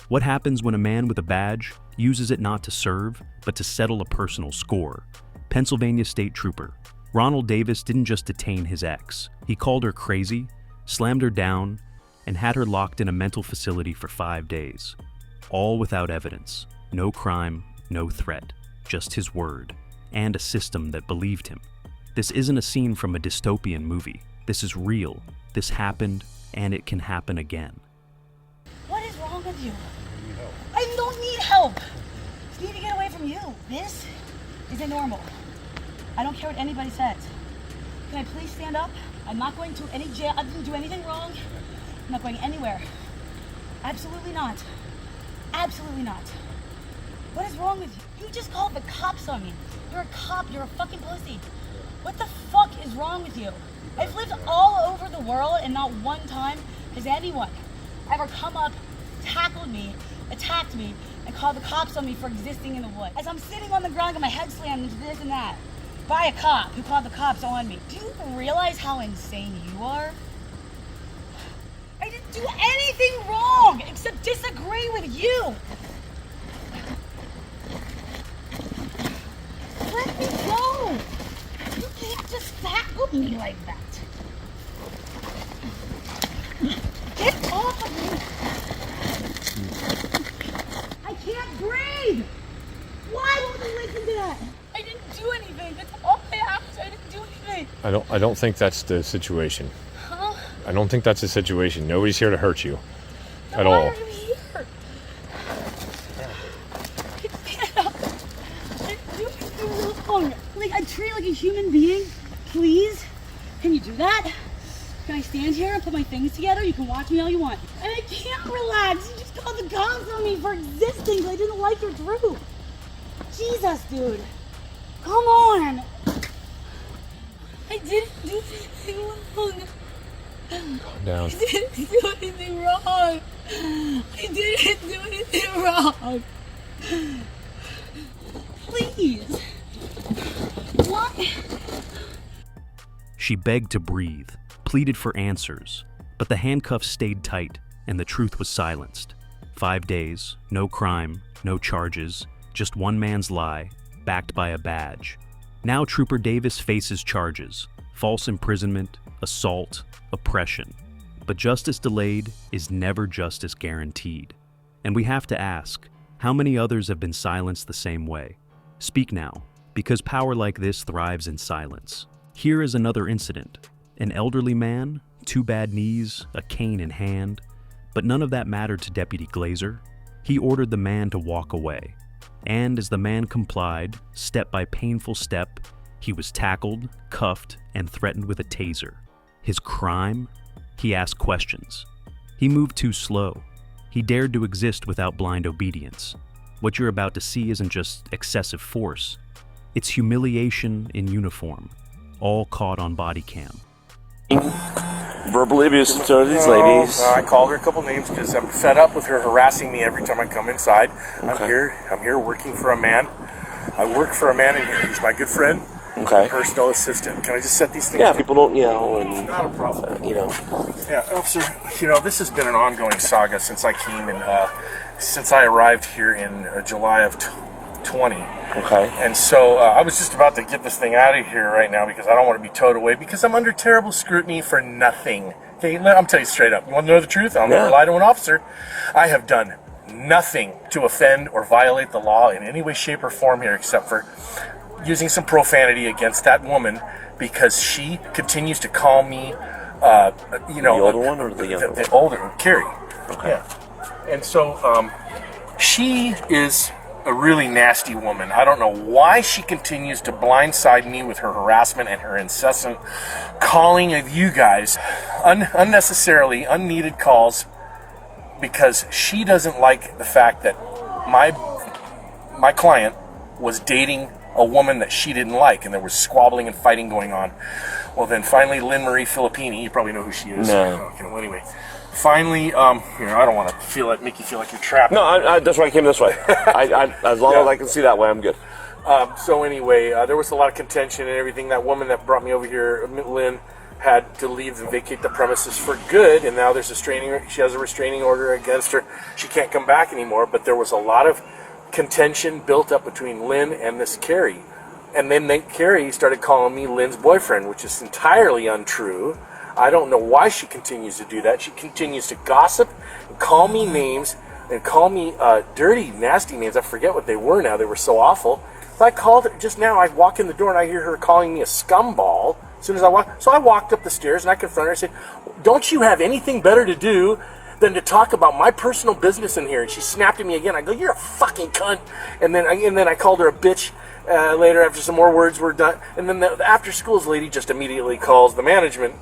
What happens when a man with a badge uses it not to serve, but to settle a personal score? Pennsylvania State Trooper Ronald Davis didn't just detain his ex. He called her crazy, slammed her down, and had her locked in a mental facility for 5 days. All without evidence. No crime, no threat. Just his word. And a system that believed him. This isn't a scene from a dystopian movie. This is real. This happened, and it can happen again. What is wrong with you? I don't need help. I just need to get away from you. This isn't normal. I don't care what anybody says. Can I please stand up? I'm not going to any jail. I didn't do anything wrong. I'm not going anywhere. Absolutely not. Absolutely not. What is wrong with you? You just called the cops on me. You're a cop. You're a fucking pussy. What the fuck is wrong with you? I've lived all over the world and not one time has anyone ever come up, tackled me, attacked me, and called the cops on me for existing in the woods. As I'm sitting on the ground with my head slammed into this and that by a cop who called the cops on me. Do you realize how insane you are? I didn't do anything wrong except disagree with you. Let me go. You can't just tackle me like that. Get off of me. I can't breathe. Why won't you listen to that? I didn't do anything. That's all I asked. I didn't do anything. I don't think that's the situation. Huh? I don't think that's the situation. Nobody's here to hurt you. Then at why all. are you here? Get up. I didn't do anything wrong. Like, I treat you like a human being. Please? Can you do that? Can I stand here and put my things together? You can watch me all you want. And I can't relax. You just called the cops on me for existing because I didn't like your truth. Jesus, dude. Come on. I didn't do anything wrong. Calm down. I didn't do anything wrong. I didn't do anything wrong. Please. Why? She begged to breathe, pleaded for answers, but the handcuffs stayed tight and the truth was silenced. 5 days, no crime, no charges, just one man's lie, backed by a badge. Now Trooper Davis faces charges: false imprisonment, assault, oppression. But justice delayed is never justice guaranteed. And we have to ask, how many others have been silenced the same way? Speak now, because power like this thrives in silence. Here is another incident. An elderly man, 2 bad knees, a cane in hand. But none of that mattered to Deputy Glazer. He ordered the man to walk away. And as the man complied, step by painful step, he was tackled, cuffed, and threatened with a taser. His crime? He asked questions. He moved too slow. He dared to exist without blind obedience. What you're about to see isn't just excessive force. It's humiliation in uniform, all caught on body cam. Verbal abuse to these ladies. I called her a couple names because I'm fed up with her harassing me every time I come inside. Okay. I'm here working for a man. I work for a man in here. He's my good friend. Okay. Personal assistant. Can I just set these things Yeah, up? people don't yell and Not a problem. Yeah, officer, this has been an ongoing saga since I came and since I arrived here in July of 20. Okay. And so I was just about to get this thing out of here right now because I don't want to be towed away because I'm under terrible scrutiny for nothing. Okay, I'm telling you straight up. You want to know the truth? I'll never lie to an officer. I have done nothing to offend or violate the law in any way, shape, or form here except for using some profanity against that woman because she continues to call me, The older one or the younger one? The older one, Carrie. Okay. Yeah. And so she is a really nasty woman. I don't know why she continues to blindside me with her harassment and her incessant calling of you guys, unnecessarily, unneeded calls, because she doesn't like the fact that my client was dating a woman that she didn't like, and there was squabbling and fighting going on. Well, then finally, Lynn Marie Filippini, you probably know who she is. No. Okay, well, anyway, finally, I don't want to make you feel like you're trapped. No, that's why I came this way. As long as I can see that way, I'm good. So anyway, there was a lot of contention and everything. That woman that brought me over here, Lynn, had to leave and vacate the premises for good, and now she has a restraining order against her. She can't come back anymore, but there was a lot of contention built up between Lynn and this Carrie. And then Carrie started calling me Lynn's boyfriend, which is entirely untrue. I don't know why she continues to do that. She continues to gossip and call me names and call me dirty, nasty names. I forget what they were now. They were so awful. So I called her just now. I walk in the door and I hear her calling me a scumball as soon as I walk. So I walked up the stairs and I confronted her. I said, "Don't you have anything better to do than to talk about my personal business in here?" And she snapped at me again. I go, "You're a fucking cunt." And then I called her a bitch later after some more words were done. And then the after schools lady just immediately calls the management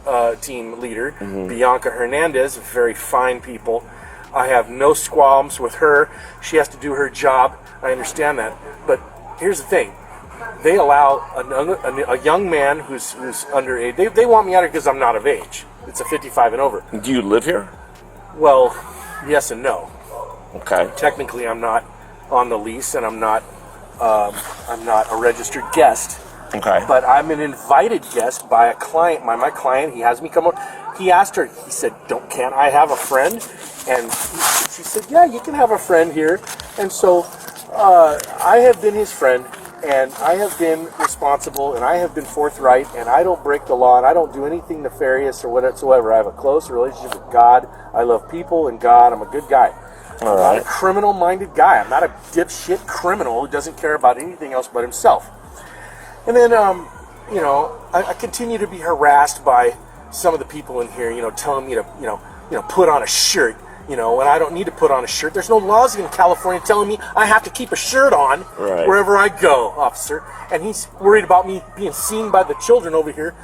team leader, Bianca Hernandez, very fine people. I have no squalms with her. She has to do her job. I understand that. But here's the thing. They allow a young man who's underage. They want me out here because I'm not of age. It's a 55 and over. Do you live here? Well, yes and no. Okay. Technically, I'm not on the lease, and I'm not a registered guest. Okay. But I'm an invited guest by a client. My client, he has me come over. He asked her, he said, "Can't I have a friend?" And she said, "Yeah, you can have a friend here." And so I have been his friend, and I have been responsible, and I have been forthright, and I don't break the law, and I don't do anything nefarious or whatsoever. I have a close relationship with God. I love people and God. I'm a good guy. I'm not a criminal-minded guy. I'm not a dipshit criminal who doesn't care about anything else but himself. And then, I continue to be harassed by some of the people in here, telling me to, put on a shirt, and I don't need to put on a shirt. There's no laws in California telling me I have to keep a shirt on wherever I go, officer. And he's worried about me being seen by the children over here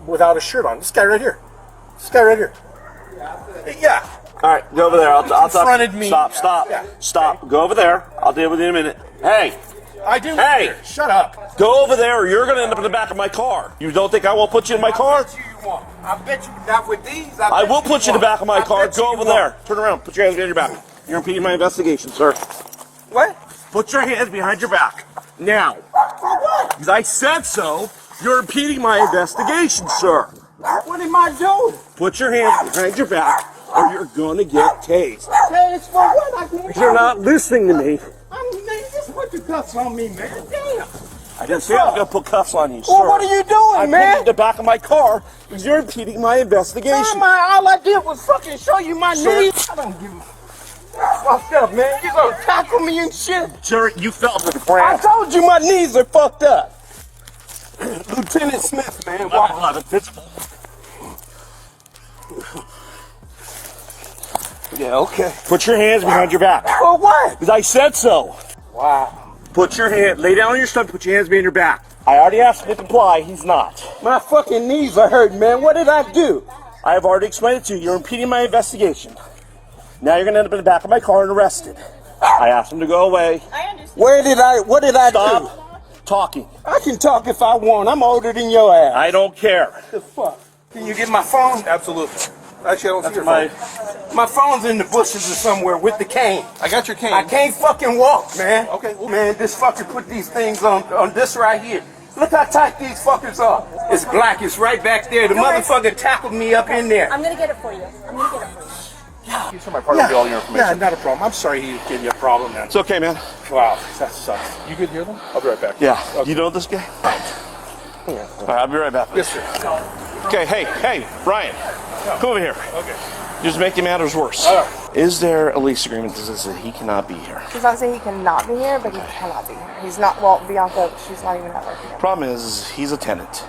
without a shirt on. This guy right here. Yeah. All right, go over there. I'll confronted me. Stop. Yeah. Stop. Go over there. I'll deal with you in a minute. Hey. I do. Hey. Shut up. Go over there or you're going to end up in the back of my car. You don't think I won't put you in my car? I bet you not with these. I will put you in the back of my car. Go over there. Turn around. Put your hands behind your back. You're impeding my investigation, sir. What? Put your hands behind your back. Now. For what? Because I said so. You're impeding my investigation, sir. What am I doing? Put your hands behind your back or you're going to get tased. It's for what? I can't. You're not listening to me. Just put the cuffs on me, man. Damn. I didn't say I was going to put cuffs on you, sir. Well, what are you doing, I man? put you in the back of my car because you're impeding my investigation. All I did was fucking show you my knees. I don't give a fucked up, man. You gonna tackle me and shit? Sir, you fell to the I ground. told you my knees are fucked up. Lieutenant Smith, man. Yeah, okay. Put your hands behind your back. For what? Because I said so. Wow. Put your hand, lay down on your stomach, put your hands behind your back. I already asked him to comply, he's not. My fucking knees are hurting, man. What did I do? I have already explained it to you. You're impeding my investigation. Now you're going to end up in the back of my car and arrested. I asked him to go away. I understand. What did I do? Stop talking. I can talk if I want. I'm older than your ass. I don't care. What the fuck? Can you get my phone? Absolutely. Actually, I don't see your My, phone. My phone's in the bushes or somewhere with the cane. I got your cane. I can't fucking walk, man. Okay, well- Man, this fucker put these things on this right here. Look how tight these fuckers are. It's black. It's right back there. The motherfucker tackled me up in there. I'm gonna get it for you. I'm gonna get it for you. You tell my partner to get all your information. Yeah, not a problem. I'm sorry he gave you a problem, man. it's okay, man. Wow, that sucks. You good here, then? I'll be right back. Yeah. Okay. You know this guy? All right, I'll be right back. Yes, sir. Okay, hey, Brian. Come over here. Okay. Just making matters worse. Is there a lease agreement that says that he cannot be here? He's not saying he cannot be here, but he cannot be here. He's not, well, Bianca, she's not even at work here. Problem is, he's a tenant.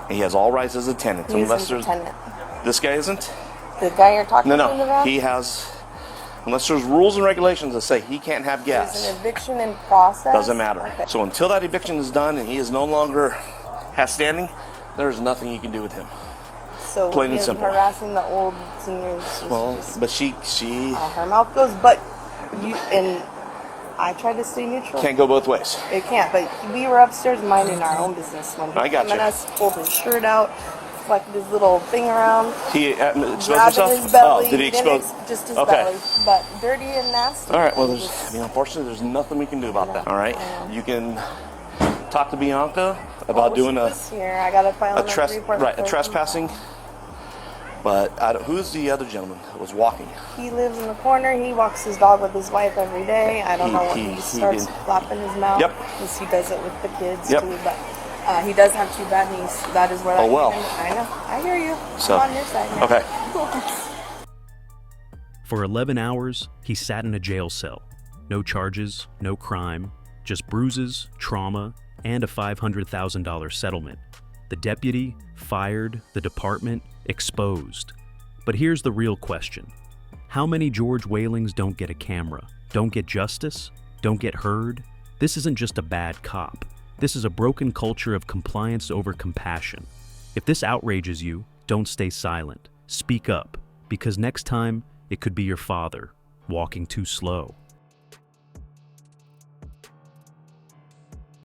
And he has all rights as a tenant. He's unless there's independent. This guy isn't? The guy you're talking to in the No. back? He has, unless there's rules and regulations that say he can't have There's gas, an eviction in process. doesn't matter. Okay. So until that eviction is done and he is no longer has standing, there's nothing you can do with him. So plain and him simple. harassing the old seniors. is Well, just but she how her mouth goes, but you and I tried to stay neutral. can't go both ways. It can't, but we were upstairs minding our own business when he I got came in you. us, pulled his shirt out, flicked his little thing around, He exposed grabbed himself? his belly. Oh, did he didn't expose? just his Okay. belly, but dirty and nasty. All right, well, It was- unfortunately, there's nothing we can do about that. All right? You can talk to Bianca about doing a here. I gotta file a report. Right, a trespassing. But who's the other gentleman that was walking? He lives in the corner. He walks his dog with his wife every day. I don't know what he starts flapping his mouth. Yep. Because he does it with the kids Yep. too. But he does have two bad knees. That is what Oh, well. I know. I hear you. So, I'm on your side now. okay. For 11 hours, he sat in a jail cell. No charges, no crime, just bruises, trauma, and a $500,000 settlement. The deputy fired, the department exposed. But here's the real question. How many George Whalings don't get a camera, don't get justice, don't get heard? This isn't just a bad cop. This is a broken culture of compliance over compassion. If this outrages you, don't stay silent. Speak up, because next time it could be your father walking too slow.